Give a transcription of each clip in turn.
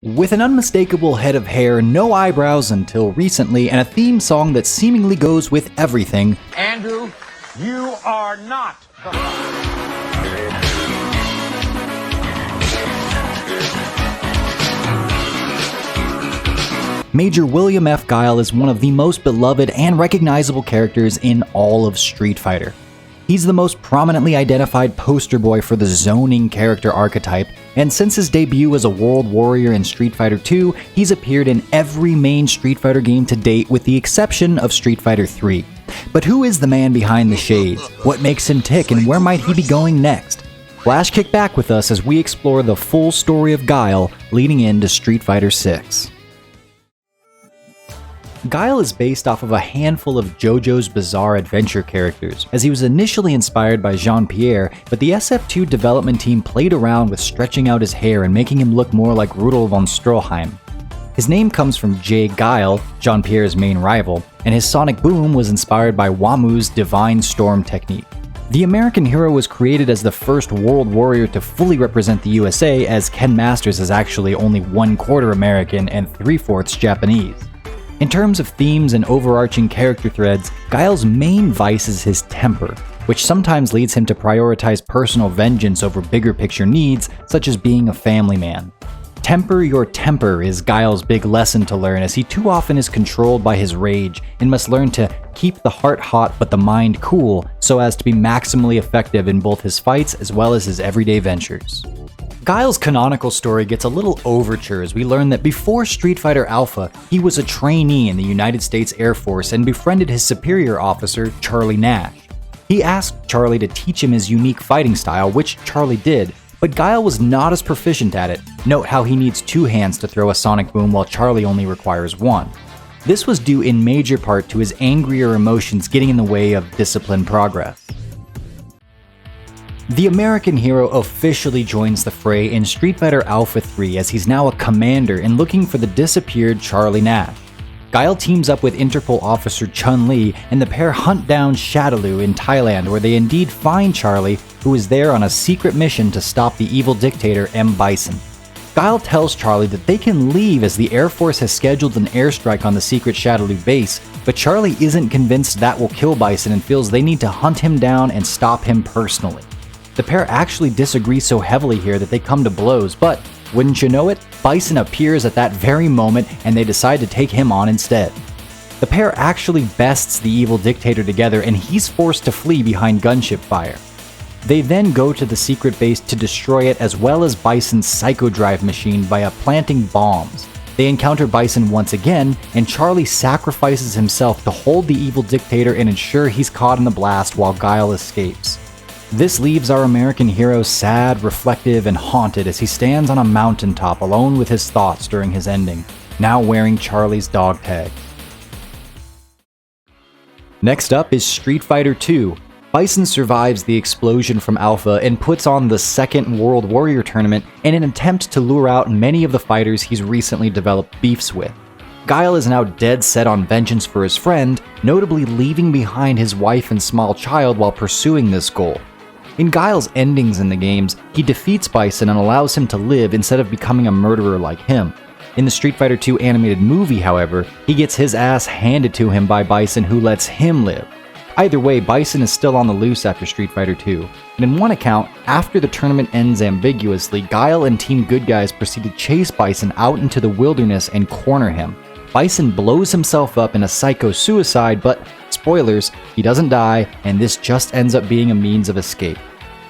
With an unmistakable head of hair, no eyebrows until recently, and a theme song that seemingly goes with everything, Andrew, you are not the Major William F. Guile is one of the most beloved and recognizable characters in all of Street Fighter. He's the most prominently identified poster boy for the zoning character archetype, and since his debut as a World Warrior in Street Fighter II, he's appeared in every main Street Fighter game to date with the exception of Street Fighter III. But who is the man behind the shades? What makes him tick, and where might he be going next? Flash kick back with us as we explore the full story of Guile leading into Street Fighter VI. Guile is based off of a handful of JoJo's Bizarre Adventure characters, as he was initially inspired by Jean-Pierre, but the SF2 development team played around with stretching out his hair and making him look more like Rudolf von Stroheim. His name comes from Jay Guile, Jean-Pierre's main rival, and his sonic boom was inspired by Wamu's Divine Storm technique. The American hero was created as the first World Warrior to fully represent the USA, as Ken Masters is actually only 1/4 American and 3/4 Japanese. In terms of themes and overarching character threads, Guile's main vice is his temper, which sometimes leads him to prioritize personal vengeance over bigger picture needs, such as being a family man. Temper your temper is Guile's big lesson to learn, as he too often is controlled by his rage and must learn to keep the heart hot but the mind cool so as to be maximally effective in both his fights as well as his everyday ventures. Guile's canonical story gets a little overture as we learn that before Street Fighter Alpha, he was a trainee in the United States Air Force and befriended his superior officer, Charlie Nash. He asked Charlie to teach him his unique fighting style, which Charlie did, but Guile was not as proficient at it. Note how he needs 2 hands to throw a sonic boom while Charlie only requires 1. This was due in major part to his angrier emotions getting in the way of disciplined progress. The American hero officially joins the fray in Street Fighter Alpha 3 as he's now a commander and looking for the disappeared Charlie Nash. Guile teams up with Interpol officer Chun-Li and the pair hunt down Shadaloo in Thailand, where they indeed find Charlie, who is there on a secret mission to stop the evil dictator M. Bison. Guile tells Charlie that they can leave as the Air Force has scheduled an airstrike on the secret Shadaloo base, but Charlie isn't convinced that will kill Bison and feels they need to hunt him down and stop him personally. The pair actually disagree so heavily here that they come to blows, but wouldn't you know it, Bison appears at that very moment and they decide to take him on instead. The pair actually bests the evil dictator together and he's forced to flee behind gunship fire. They then go to the secret base to destroy it as well as Bison's psychodrive machine by planting bombs. They encounter Bison once again, and Charlie sacrifices himself to hold the evil dictator and ensure he's caught in the blast while Guile escapes. This leaves our American hero sad, reflective, and haunted as he stands on a mountaintop alone with his thoughts during his ending, now wearing Charlie's dog tag. Next up is Street Fighter II. Bison survives the explosion from Alpha and puts on the second World Warrior tournament in an attempt to lure out many of the fighters he's recently developed beefs with. Guile is now dead set on vengeance for his friend, notably leaving behind his wife and small child while pursuing this goal. In Guile's endings in the games, he defeats Bison and allows him to live instead of becoming a murderer like him. In the Street Fighter II animated movie, however, he gets his ass handed to him by Bison, who lets him live. Either way, Bison is still on the loose after Street Fighter II, and in one account, after the tournament ends ambiguously, Guile and Team Good Guys proceed to chase Bison out into the wilderness and corner him. Bison blows himself up in a psycho-suicide, but spoilers, he doesn't die, and this just ends up being a means of escape.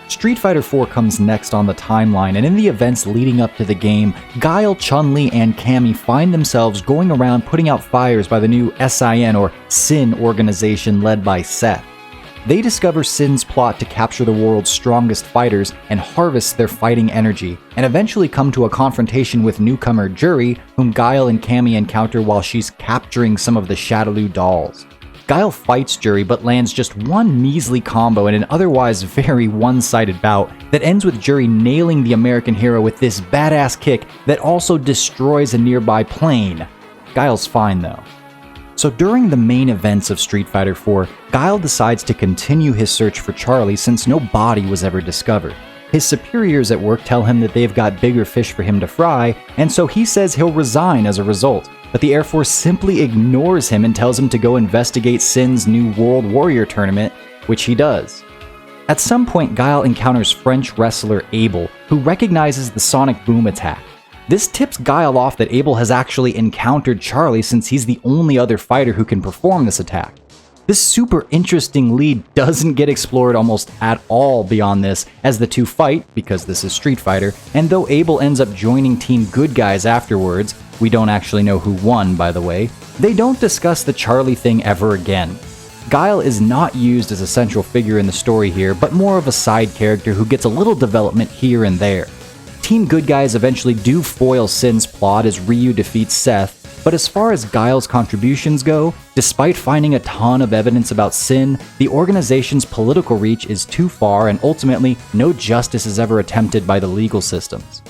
Street Fighter IV comes next on the timeline, and in the events leading up to the game, Guile, Chun-Li, and Cammy find themselves going around putting out fires by the new SIN or Sin organization led by Seth. They discover Sin's plot to capture the world's strongest fighters and harvest their fighting energy, and eventually come to a confrontation with newcomer Juri, whom Guile and Cammy encounter while she's capturing some of the Shadaloo dolls. Guile fights Juri but lands just one measly combo in an otherwise very one-sided bout that ends with Juri nailing the American hero with this badass kick that also destroys a nearby plane. Guile's fine though. So during the main events of Street Fighter IV, Guile decides to continue his search for Charlie since no body was ever discovered. His superiors at work tell him that they've got bigger fish for him to fry, and so he says he'll resign as a result. But the Air Force simply ignores him and tells him to go investigate Sin's new World Warrior tournament, which he does. At some point, Guile encounters French wrestler Abel, who recognizes the sonic boom attack. This tips Guile off that Abel has actually encountered Charlie since he's the only other fighter who can perform this attack. This super interesting lead doesn't get explored almost at all beyond this, as the two fight, because this is Street Fighter, and though Abel ends up joining Team Good Guys afterwards, we don't actually know who won, by the way, they don't discuss the Charlie thing ever again. Guile is not used as a central figure in the story here, but more of a side character who gets a little development here and there. Team Good Guys eventually do foil Sin's plot as Ryu defeats Seth, but as far as Guile's contributions go, despite finding a ton of evidence about Sin, the organization's political reach is too far and ultimately no justice is ever attempted by the legal systems.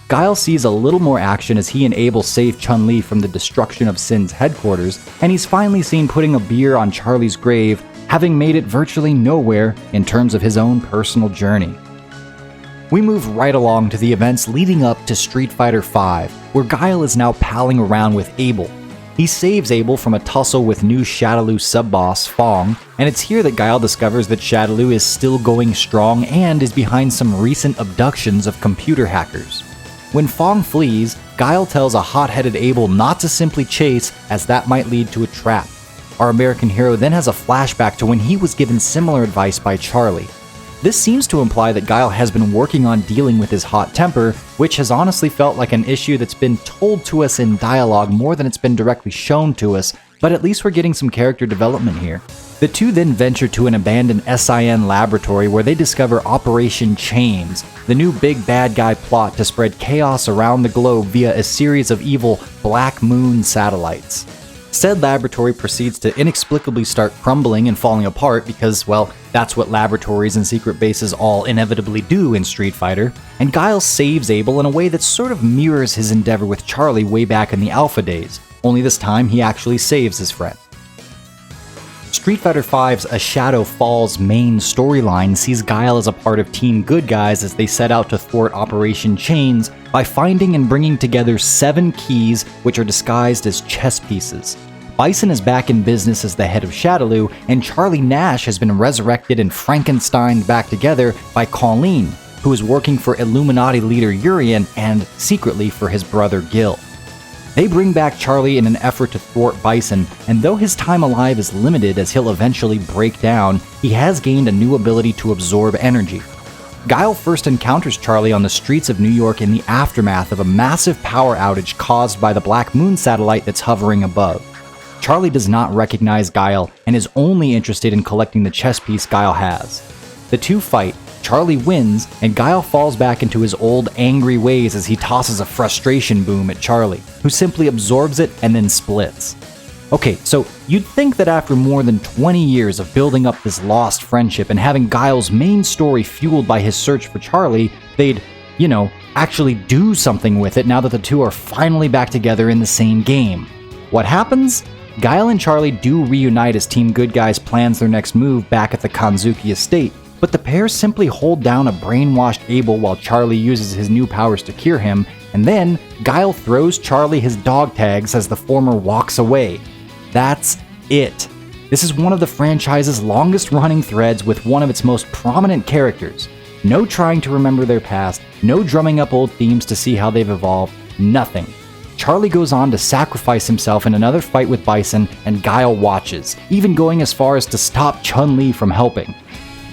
Guile sees a little more action as he and Abel save Chun-Li from the destruction of Sin's headquarters, and he's finally seen putting a beer on Charlie's grave, having made it virtually nowhere in terms of his own personal journey. We move right along to the events leading up to Street Fighter V, where Guile is now palling around with Abel. He saves Abel from a tussle with new Shadaloo sub-boss, Fong, and it's here that Guile discovers that Shadaloo is still going strong and is behind some recent abductions of computer hackers. When Fong flees, Guile tells a hot-headed Abel not to simply chase, as that might lead to a trap. Our American hero then has a flashback to when he was given similar advice by Charlie. This seems to imply that Guile has been working on dealing with his hot temper, which has honestly felt like an issue that's been told to us in dialogue more than it's been directly shown to us, but at least we're getting some character development here. The two then venture to an abandoned SIN laboratory where they discover Operation Chains, the new big bad guy plot to spread chaos around the globe via a series of evil Black Moon satellites. Said laboratory proceeds to inexplicably start crumbling and falling apart because, well, that's what laboratories and secret bases all inevitably do in Street Fighter, and Guile saves Abel in a way that sort of mirrors his endeavor with Charlie way back in the Alpha days, only this time he actually saves his friend. Street Fighter V's A Shadow Falls main storyline sees Guile as a part of Team Good Guys as they set out to thwart Operation Chains by finding and bringing together 7 keys which are disguised as chess pieces. Bison is back in business as the head of Shadaloo, and Charlie Nash has been resurrected and Frankensteined back together by Colleen, who is working for Illuminati leader Urien and secretly for his brother Guile. They bring back Charlie in an effort to thwart Bison, and though his time alive is limited as he'll eventually break down, he has gained a new ability to absorb energy. Guile first encounters Charlie on the streets of New York in the aftermath of a massive power outage caused by the Black Moon satellite that's hovering above. Charlie does not recognize Guile and is only interested in collecting the chess piece Guile has. The two fight, Charlie wins, and Guile falls back into his old angry ways as he tosses a frustration boom at Charlie, who simply absorbs it and then splits. Okay, so you'd think that after more than 20 years of building up this lost friendship and having Guile's main story fueled by his search for Charlie, they'd, actually do something with it now that the two are finally back together in the same game. What happens? Guile and Charlie do reunite as Team Good Guys plans their next move back at the Kanzuki estate, but the pair simply hold down a brainwashed Abel while Charlie uses his new powers to cure him, and then Guile throws Charlie his dog tags as the former walks away. That's it. This is one of the franchise's longest running threads with one of its most prominent characters. No trying to remember their past, no drumming up old themes to see how they've evolved, nothing. Charlie goes on to sacrifice himself in another fight with Bison, and Guile watches, even going as far as to stop Chun-Li from helping.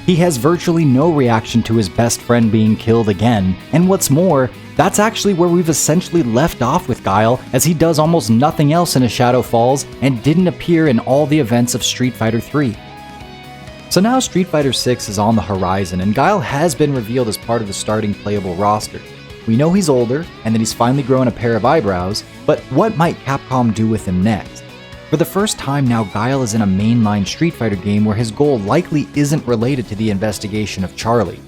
He has virtually no reaction to his best friend being killed again, and what's more, that's actually where we've essentially left off with Guile, as he does almost nothing else in A Shadow Falls and didn't appear in all the events of Street Fighter 3. So now Street Fighter 6 is on the horizon, and Guile has been revealed as part of the starting playable roster. We know he's older, and that he's finally grown a pair of eyebrows, but what might Capcom do with him next? For the first time now, Guile is in a mainline Street Fighter game where his goal likely isn't related to the investigation of Charlie.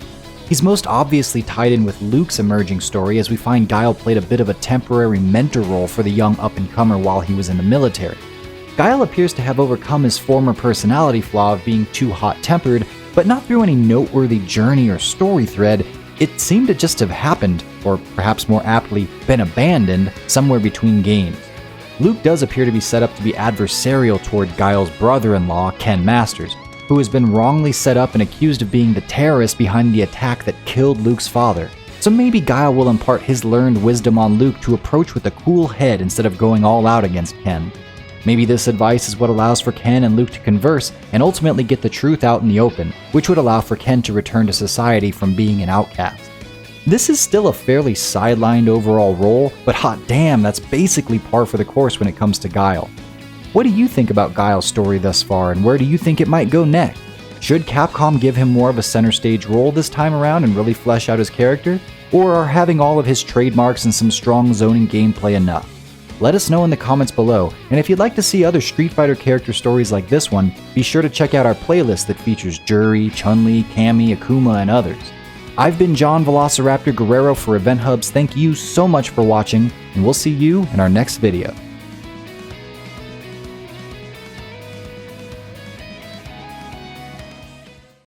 He's most obviously tied in with Luke's emerging story, as we find Guile played a bit of a temporary mentor role for the young up-and-comer while he was in the military. Guile appears to have overcome his former personality flaw of being too hot-tempered, but not through any noteworthy journey or story thread. It seemed to just have happened, or perhaps more aptly, been abandoned, somewhere between games. Luke does appear to be set up to be adversarial toward Guile's brother-in-law, Ken Masters, who has been wrongly set up and accused of being the terrorist behind the attack that killed Luke's father. So maybe Guile will impart his learned wisdom on Luke to approach with a cool head instead of going all out against Ken. Maybe this advice is what allows for Ken and Luke to converse and ultimately get the truth out in the open, which would allow for Ken to return to society from being an outcast. This is still a fairly sidelined overall role, but hot damn, that's basically par for the course when it comes to Guile. What do you think about Guile's story thus far, and where do you think it might go next? Should Capcom give him more of a center stage role this time around and really flesh out his character? Or are having all of his trademarks and some strong zoning gameplay enough? Let us know in the comments below, and if you'd like to see other Street Fighter character stories like this one, be sure to check out our playlist that features Juri, Chun-Li, Cammy, Akuma, and others. I've been John Velociraptor Guerrero for EventHubs. Thank you so much for watching, and we'll see you in our next video.